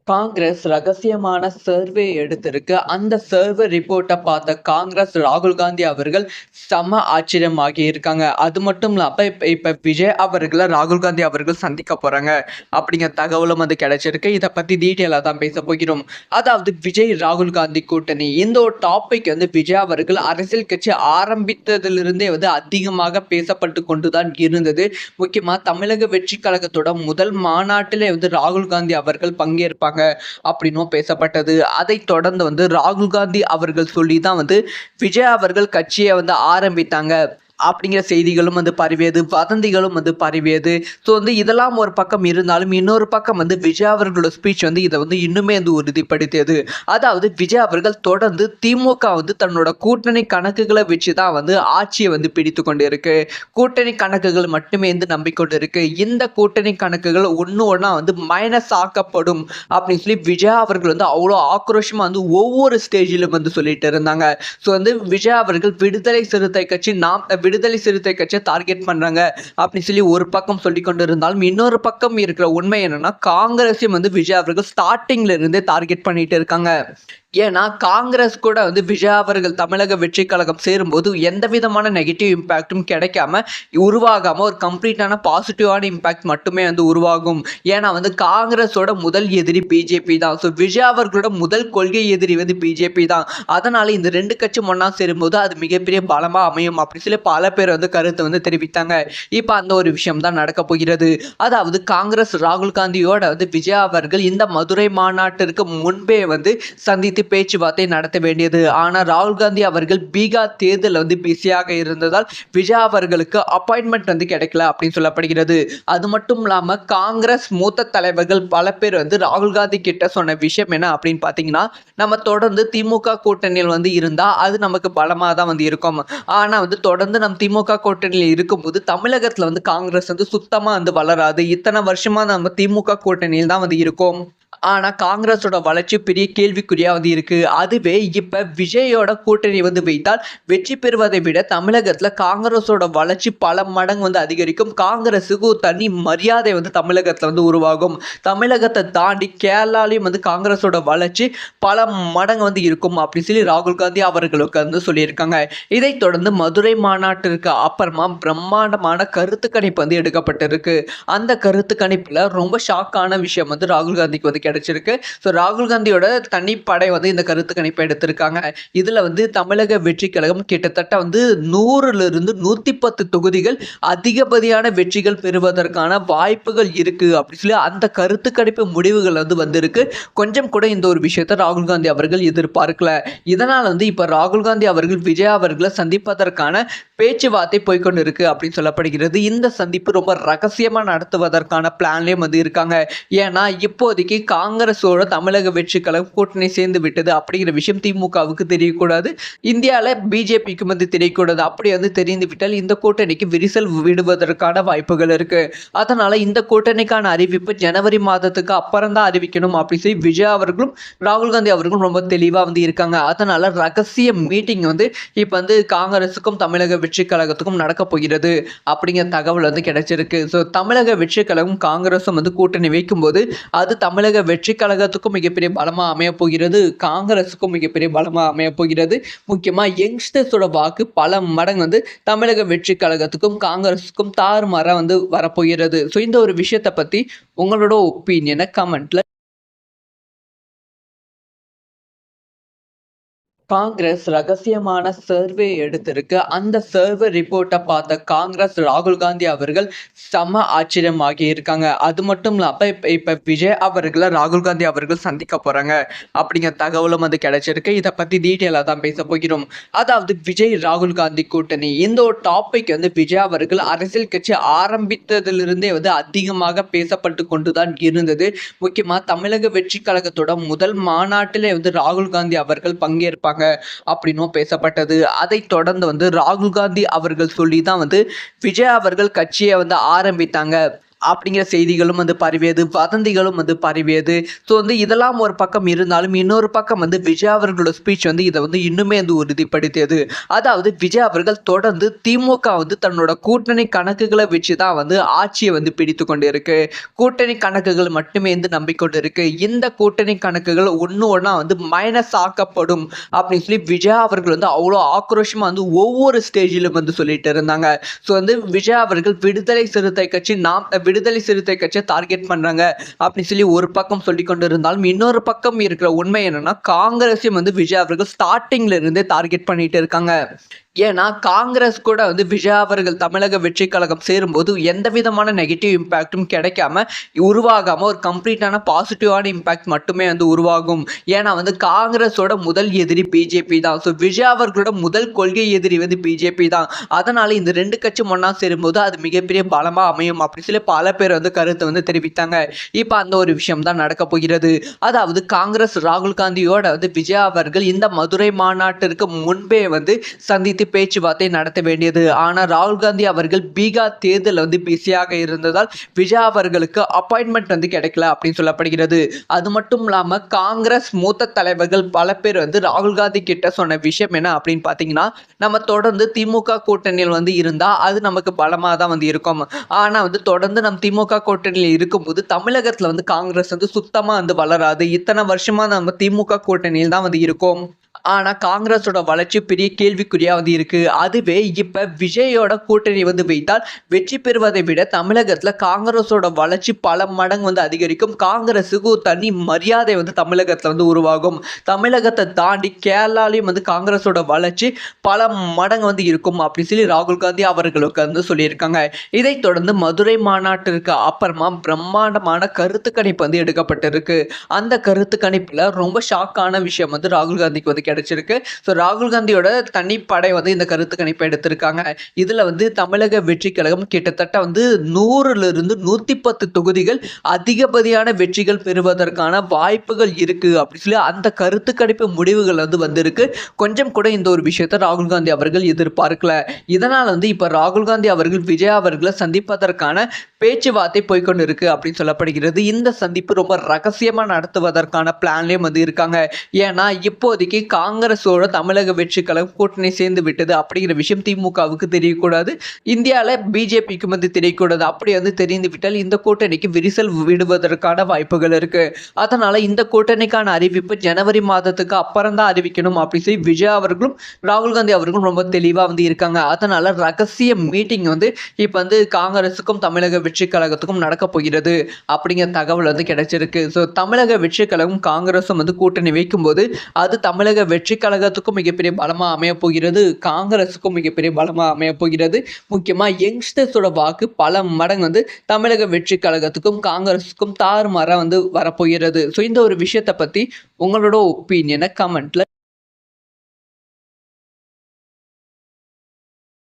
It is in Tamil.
காங்கிரஸ் ரகசியமான சர்வே எடுத்திருக்கு. அந்த சர்வே ரிப்போர்ட்ட பார்த்த காங்கிரஸ் ராகுல் காந்தி அவர்கள் செம ஆச்சரியமாகி இருக்காங்க. அது மட்டும் இல்லாம இப்ப இப்ப விஜய் அவர்கள ராகுல் காந்தி அவர்கள் சந்திக்க போறாங்க. அப்படிங்கிற தகவலும் வந்து கிடைச்சிருக்கு. இத பத்தி டீட்டெயிலா தான் பேச போகிறோம். அதாவது விஜய் ராகுல் காந்தி கூட்டணி. இந்த ஒரு டாபிக் வந்து விஜய் அவர்கள் அரசியல் கட்சி ஆரம்பித்ததிலிருந்தே வந்து அதிகமாக பேசப்பட்டு கொண்டு தான் இருந்தது. முக்கியமா தமிழக வெற்றி கழகத்தோட முதல் மாநாட்டிலே வந்து ராகுல் காந்தி அவர்கள் பங்கேற்பாங்க அப்படின்னும் பேசப்பட்டது. அதை தொடர்ந்து வந்து ராகுல் காந்தி அவர்கள் சொல்லி தான் வந்து விஜய் அவர்கள் கட்சியை வந்து ஆரம்பித்தாங்க அப்படிங்கிற செய்திகளும் வந்து பரவியது, வதந்திகளும் வந்து பரவியது. ஸோ வந்து இதெல்லாம் ஒரு பக்கம் இருந்தாலும் இன்னொரு பக்கம் வந்து விஜய் அவர்களோட ஸ்பீச் வந்து இதை வந்து இன்னுமே வந்து உறுதிப்படுத்தியது. அதாவது விஜய் அவர்கள் தொடர்ந்து திமுக வந்து தன்னோட கூட்டணி கணக்குகளை வச்சு தான் வந்து ஆட்சியை வந்து பிடித்து கொண்டு இருக்கு. கூட்டணி கணக்குகள் மட்டுமே வந்து நம்பிக்கொண்டு இருக்கு. இந்த கூட்டணி கணக்குகள் ஒன்று ஒன்றா வந்து மைனஸ் ஆக்கப்படும் அப்படின்னு சொல்லி விஜய் அவர்கள் வந்து அவ்வளோ ஆக்ரோஷமாக வந்து ஒவ்வொரு ஸ்டேஜிலும் வந்து சொல்லிட்டு இருந்தாங்க. ஸோ வந்து விஜய் அவர்கள் விடுதலை சிறுத்தை கட்சி விடுதலை சிறுத்தை கட்சியை டார்கெட் பண்றாங்க அப்படின்னு சொல்லி ஒரு பக்கம் சொல்லி கொண்டு இருந்தாலும் இன்னொரு பக்கம் இருக்கிற உண்மை என்னன்னா காங்கிரஸையும் வந்து விஜய் அவர்கள் ஸ்டார்டிங்ல இருந்தே டார்கெட் பண்ணிட்டு இருக்காங்க. ஏன்னா காங்கிரஸ் கூட வந்து விஜய் அவர்கள் தமிழக வெற்றி கழகம் சேரும்போது எந்த விதமான நெகட்டிவ் இம்பேக்டும் கிடைக்காம உருவாகாம ஒரு கம்ப்ளீட்டான பாசிட்டிவான இம்பேக்ட் மட்டுமே வந்து உருவாகும். ஏன்னா வந்து காங்கிரஸோட முதல் எதிரி பிஜேபி தான். ஸோ விஜய் அவர்களோட முதல் கொள்கை எதிரி வந்து பிஜேபி தான். அதனால இந்த ரெண்டு கட்சி ஒன்னா சேரும்போது அது மிகப்பெரிய பலமா அமையும் அப்படின்னு சொல்லி பல பேர் வந்து கருத்தை வந்து தெரிவித்தாங்க. இப்போ அந்த ஒரு விஷயம் தான் நடக்க போகிறது. அதாவது காங்கிரஸ் ராகுல் காந்தியோட வந்து விஜய் அவர்கள் இந்த மதுரை மாநாட்டிற்கு முன்பே வந்து சந்தித்து பேச்சுவார்த்தை நடத்த வேண்டியது. ஆனால் ராகுல் காந்தி அவர்கள் பீகார் தேர்தல் வந்து பிஸியாக இருந்ததால் விஜய் அவர்களுக்கு அப்பாயின்மெண்ட் வந்து கிடைக்கல அப்படின்னு சொல்லப்படுகிறது. அது மட்டும் இல்லாம காங்கிரஸ் மூத்த தலைவர்கள் பல பேர் வந்து ராகுல் காந்தி கிட்ட சொன்ன விஷயம் என்ன அப்படின்னு பார்த்தீங்கன்னா, நம்ம தொடர்ந்து திமுக கூட்டணியில் வந்து இருந்தா அது நமக்கு பலமா தான் வந்து இருக்கும். ஆனா வந்து தொடர்ந்து நம்ம திமுக கூட்டணியில் இருக்கும்போது தமிழகத்துல வந்து காங்கிரஸ் வந்து சுத்தமா வந்து வளராது. இத்தனை வருஷமா நம்ம திமுக கூட்டணியில் தான் வந்து இருக்கோம். ஆனால் காங்கிரஸோட வளர்ச்சி பெரிய கேள்விக்குறியாக வந்து இருக்குது. அதுவே இப்போ விஜயோட கூட்டணி வந்து வைத்தால் வெற்றி பெறுவதை விட தமிழகத்தில் காங்கிரஸோட வளர்ச்சி பல மடங்கு வந்து அதிகரிக்கும். காங்கிரஸுக்கு ஒரு தனி மரியாதை வந்து தமிழகத்தில் வந்து உருவாகும். தமிழகத்தை தாண்டி கேரளாலையும் வந்து காங்கிரஸோட வளர்ச்சி பல மடங்கு வந்து இருக்கும் அப்படின்னு சொல்லி ராகுல் காந்தி அவர்களுக்கு வந்து சொல்லியிருக்காங்க. இதைத் தொடர்ந்து மதுரை மாநாட்டிற்கு அப்புறமா பிரம்மாண்டமான கருத்து கணிப்பு வந்து எடுக்கப்பட்டிருக்கு. அந்த கருத்து கணிப்பில் ரொம்ப ஷாக்கான விஷயம் வந்து ராகுல் காந்திக்கு வந்து கிடைச்சிருக்கு. ஸோ ராகுல் காந்தியோட தனிப்படை வந்து இந்த கருத்து கணிப்பை எடுத்திருக்காங்க. இதுல வந்து தமிழக வெற்றி கழகம் கிட்டத்தட்ட வந்து 100லிருந்து 110 தொகுதிகள் அதிகப்படியான வெற்றிகள் பெறுவதற்கான வாய்ப்புகள் இருக்கு அப்படி சொல்லி அந்த கருத்து கணிப்பு முடிவுகள் வந்து வந்திருக்கு. கொஞ்சம் கூட இந்த ஒரு விஷயத்தை ராகுல் காந்தி அவர்கள் எதிர்பார்க்கல. இதனால் வந்து இப்ப ராகுல் காந்தி அவர்கள் விஜய் அவர்களை சந்திப்பதற்கான பேச்சுவார்த்தை போய்கொண்டு இருக்கு அப்படின்னு சொல்லப்படுகிறது. இந்த சந்திப்பு ரொம்ப ரகசியமா நடத்துவதற்கான பிளான்லயும் வந்து இருக்காங்க. ஏன்னா இப்போதைக்கு காங்கிரஸோட தமிழக வெற்றி கழகம் கூட்டணி சேர்ந்து விட்டது அப்படிங்கிற விஷயம் திமுகவுக்கு தெரியக்கூடாது. இந்தியாவில் பிஜேபிக்கு வந்து தெரியக்கூடாது. அப்படி வந்து தெரிந்து விட்டால் இந்த கூட்டணிக்கு விரிசல் விடுவதற்கான வாய்ப்புகள் இருக்கு. அதனால இந்த கூட்டணிக்கான அறிவிப்பு ஜனவரி மாதத்துக்கு அப்புறம் தான் அறிவிக்கணும் அப்படின்னு சொல்லி விஜய் அவர்களும் ராகுல் காந்தி அவர்களும் ரொம்ப தெளிவாக வந்து இருக்காங்க. அதனால ரகசிய மீட்டிங் வந்து இப்போ வந்து காங்கிரஸுக்கும் தமிழக வெற்றி கழகத்துக்கும் நடக்க போகிறது அப்படிங்கிற தகவல் வந்து கிடைச்சிருக்கு. ஸோ தமிழக வெற்றி கழகம் காங்கிரஸும் வந்து கூட்டணி வைக்கும்போது அது தமிழக வெற்றி கழகத்துக்கும் மிகப்பெரிய பலமா அமைய போகிறது. காங்கிரஸுக்கும் மிகப்பெரிய பலமா அமைய போகிறது. முக்கியமா யங்ஸ்டர்ஸோட வாக்கு பல மடங்கு வந்து தமிழக வெற்றி கழகத்துக்கும் காங்கிரஸுக்கும் தாறுமாறா வந்து வரப்போகிறது. ஸோ இந்த ஒரு விஷயத்தை பத்தி உங்களோட ஒப்பீனியனை கமெண்ட்ல காங்கிரஸ் ரகசியமான சர்வே எடுத்திருக்கு. அந்த சர்வே ரிப்போர்ட்டை பார்த்த காங்கிரஸ் ராகுல் காந்தி அவர்கள் செம ஆச்சரியமாகி இருக்காங்க. அது மட்டும் இல்லாம இப்ப விஜய் அவர்களை ராகுல் காந்தி அவர்கள் சந்திக்க போறாங்க அப்படிங்கிற தகவலும் வந்து கிடைச்சிருக்கு. இதை பத்தி டீட்டெயிலா தான் பேச போகிறோம். அதாவது விஜய் ராகுல் காந்தி கூட்டணி இந்த ஒரு டாபிக் வந்து விஜய் அவர்கள் அரசியல் கட்சி ஆரம்பித்ததிலிருந்தே வந்து அதிகமாக பேசப்பட்டு கொண்டுதான் இருந்தது. முக்கியமா தமிழக வெற்றி கழகத்தோட முதல் மாநாட்டிலே வந்து ராகுல் காந்தி அவர்கள் பங்கேற்பாங்க அப்படின்னும் பேசப்பட்டது. அதை தொடர்ந்து வந்து ராகுல் காந்தி அவர்கள் சொல்லி தான் வந்து விஜய் அவர்கள் கட்சியை வந்து ஆரம்பித்தாங்க அப்படிங்கிற செய்திகளும் வந்து பரவியது, வதந்திகளும் வந்து பரவியது. ஸோ வந்து இதெல்லாம் ஒரு பக்கம் இருந்தாலும், இன்னொரு பக்கம் வந்து விஜய் அவர்களோட ஸ்பீச் வந்து இத வந்து இன்னுமே வந்து உறுதிப்படுத்தியது. அதாவது விஜய் அவர்கள் தொடர்ந்து திமுக வந்து தன்னோட கூட்டணி கணக்குகள வச்சு தான் வந்து ஆட்சிய வந்து பிடித்துக் கொண்டு இருக்கு. கூட்டணி கணக்குகள் மட்டுமே வந்து நம்பிக்கொண்டு இருக்கு. இந்த கூட்டணி கணக்குகள் ஒண்ணு ஒண்ணா வந்து மைனஸ் ஆக்கப்படும் அப்படின்னு சொல்லி விஜய் அவர்கள் வந்து அவ்வளோ ஆக்ரோஷமா வந்து ஒவ்வொரு ஸ்டேஜிலும் வந்து சொல்லிட்டு இருந்தாங்க. ஸோ வந்து விஜய் அவர்கள் விடுதலை சிறுத்தை கட்சியை டார்கெட் பண்றாங்க அப்படின்னு சொல்லி ஒரு பக்கம் சொல்லிக் கொண்டு இருந்தாலும், இன்னொரு பக்கம் இருக்கிற உண்மை என்னன்னா காங்கிரஸையும் வந்து விஜய் அவர்கள் ஸ்டார்டிங்ல இருந்தே டார்கெட் பண்ணிட்டு இருக்காங்க. ஏன்னா காங்கிரஸ் கூட வந்து விஜய் அவர்கள் தமிழக வெற்றி கழகம் சேரும்போது எந்த விதமான நெகட்டிவ் இம்பாக்டும் கிடைக்காம உருவாகாம ஒரு கம்ப்ளீட்டான பாசிட்டிவான இம்பாக்ட் மட்டுமே வந்து உருவாகும். ஏன்னா வந்து காங்கிரஸோட முதல் எதிரி பிஜேபி தான். ஸோ விஜய் அவர்களோட முதல் கொள்கை எதிரி வந்து பிஜேபி தான். அதனால இந்த 2 கட்சி ஒண்ணா சேரும்போது அது மிகப்பெரிய பலமா அமையும் அப்படின்னு சொல்லி பல பேர் வந்து கருத்தை வந்து தெரிவித்தாங்க. இப்போ அந்த ஒரு விஷயம் தான் நடக்க போகிறது. அதாவது காங்கிரஸ் ராகுல் காந்தியோட வந்து விஜய் அவர்கள் இந்த மதுரை மாநாட்டிற்கு முன்பே வந்து சந்தித்து பேச்சுவார்த்தை நடத்த வேண்டியது. ஆனால் ராகுல் காந்தி அவர்கள் பீகார் தேர்தல் வந்து பிஸியாக இருந்ததால் விஜய் அவர்களுக்கு அப்பாயின்மெண்ட் வந்து கிடைக்கல அப்படின்னு சொல்லப்படுகிறது. அது மட்டும் இல்லாம காங்கிரஸ் மூத்த தலைவர்கள் பல பேர் வந்து ராகுல் காந்தி கிட்ட சொன்ன விஷயம் என்ன அப்படின்னு பார்த்தீங்கன்னா, நம்ம தொடர்ந்து திமுக கூட்டணியில் வந்து இருந்தா அது நமக்கு பலமா தான் வந்து இருக்கும். ஆனா வந்து தொடர்ந்து நம்ம திமுக கூட்டணியில் இருக்கும்போது தமிழகத்துல வந்து காங்கிரஸ் வந்து சுத்தமா வந்து வளராது. இத்தனை வருஷமா நம்ம திமுக கூட்டணியில் தான் வந்து இருக்கோம். ஆனா காங்கிரஸோட வளர்ச்சி பெரிய கேள்விக்குறியா வந்து இருக்கு. அதுவே இப்ப விஜயோட கூட்டணி வந்து வைத்தால் வெற்றி பெறுவதை விட தமிழகத்துல காங்கிரஸோட வளர்ச்சி பல மடங்கு வந்து அதிகரிக்கும். காங்கிரஸுக்கு ஒரு தனி மரியாதை வந்து தமிழகத்துல வந்து உருவாகும். தமிழகத்தை தாண்டி கேரளாலையும் வந்து காங்கிரஸோட வளர்ச்சி பல மடங்கு வந்து இருக்கும் அப்படின்னு சொல்லி ராகுல் காந்தி அவர்களுக்கு வந்து சொல்லியிருக்காங்க. இதைத் தொடர்ந்து மதுரை மாநாட்டிற்கு அப்புறமா பிரம்மாண்டமான கருத்து கணிப்பு வந்து எடுக்கப்பட்டிருக்கு. அந்த கருத்து கணிப்புல ரொம்ப ஷாக்கான விஷயம் வந்து ராகுல் காந்திக்கு வந்து கிடைச்சிருக்கு. ஸோ ராகுல் காந்தியோட தனிப்படை வந்து இந்த கருத்து கணிப்பை எடுத்திருக்காங்க. இதுல வந்து தமிழக வெற்றி கழகம் கிட்டத்தட்ட வந்து 100லிருந்து 110 தொகுதிகள் அதிகப்படியான வெற்றிகள் பெறுவதற்கான வாய்ப்புகள் இருக்கு அப்படின்னு சொல்லி அந்த கருத்து கணிப்பு முடிவுகள் வந்து வந்திருக்கு. கொஞ்சம் கூட இந்த ஒரு விஷயத்தை ராகுல் காந்தி அவர்கள் எதிர்பார்க்கல. இதனால வந்து இப்ப ராகுல் காந்தி அவர்கள் விஜய் அவர்களை சந்திப்பதற்கான பேச்சுவார்த்தை போய்கொண்டு இருக்கு அப்படின்னு சொல்லப்படுகிறது. இந்த சந்திப்பு ரொம்ப ரகசியமா நடத்துவதற்கான பிளான்லயும் வந்து இருக்காங்க. ஏன்னா இப்போதைக்கு காங்கிரஸோட தமிழக வெற்றி கழகம் கூட்டணி சேர்ந்து விட்டது அப்படிங்கிற விஷயம் திமுகவுக்கு தெரியக்கூடாது. இந்தியாவில் பிஜேபிக்கும் வந்து தெரியக்கூடாது. அப்படி வந்து தெரிந்து விட்டால் இந்த கூட்டணிக்கு விரிசல் விடுவதற்கான வாய்ப்புகள் இருக்கு. அதனால இந்த கூட்டணிக்கான அறிவிப்பு ஜனவரி மாதத்துக்கு அப்புறம் தான் அறிவிக்கணும் அப்படின்னு சொல்லி விஜய் அவர்களும் ராகுல் காந்தி அவர்களும் ரொம்ப தெளிவா வந்து இருக்காங்க. அதனால ரகசிய மீட்டிங் வந்து இப்ப வந்து காங்கிரஸுக்கும் தமிழக வெற்றி கழகத்துக்கும் நடக்க போகிறது அப்படிங்கிற தகவல் வந்து கிடைச்சிருக்கு. ஸோ தமிழக வெற்றி கழகம் காங்கிரஸும் வந்து கூட்டணி வைக்கும்போது அது தமிழக வெற்றி கழகத்துக்கும் மிகப்பெரிய பலமா அமைய போகிறது. காங்கிரஸுக்கும் மிகப்பெரிய பலமா அமைய போகிறது. முக்கியமா யங்ஸ்டர்ஸோட வாக்கு பல மடங்கு வந்து தமிழக வெற்றி கழகத்துக்கும் காங்கிரஸுக்கும் தாறுமாறா வந்து வரப்போகிறது. ஸோ இந்த ஒரு விஷயத்தை பத்தி உங்களோட ஒப்பீனியனை கமெண்ட்ல